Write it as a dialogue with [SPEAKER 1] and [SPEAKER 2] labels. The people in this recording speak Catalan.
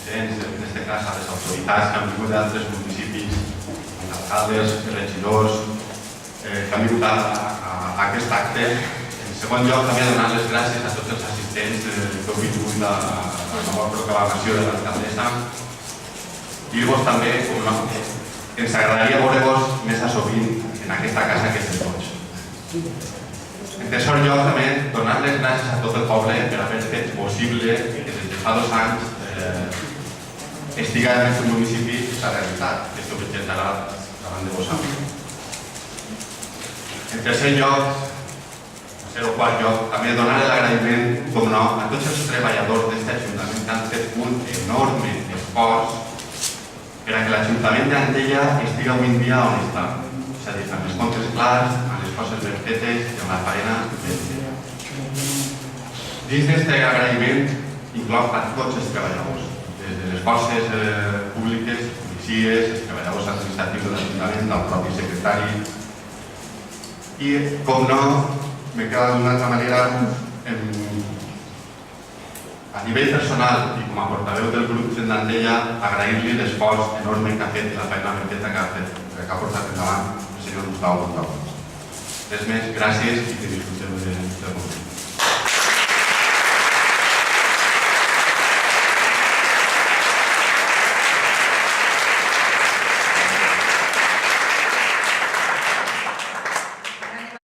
[SPEAKER 1] assistents, en aquest cas a les autoritats que han vingut d'altres municipis, els alcaldes, els regidors, que han vingut a aquest acte. En segon lloc, també donar les gràcies a tots els assistents que heu vingut a la nova proclamació de l'alcaldessa. Dir-vos també que ens agradaria veure-vos més a sovint en aquesta casa que és el Boig. En tercer lloc, també, donar les gràcies a tot el poble per haver fet possible que des de fa 2 anys estiga en aquest municipi aquesta realitat, que esteu veient ara davant de vosaltres. En tercer lloc, o quart lloc, també donar l'agraïment, com no, a tots els treballadors d'aquest ajuntament que han fet un enorme esforç per a que l'Ajuntament d'Antella estigui avui en dia on està. És a dir, amb els comptes clars, amb les coses ben fetes i amb la faena ben feta. Dins d'aquest agraïment inclou a tots els treballadors, des de les forces públiques, policies, els treballadors administratius de l'Ajuntament, del propi secretari. I, com no, me queda d'una altra manera, a nivell personal i com a portaveu del grup Gent d'Antella, agrair-li l'esforç enorme que ha fet i la feina ben feta que ha portat endavant el senyor Gustau Montal. Res més, gràcies i que disfruteu del moment.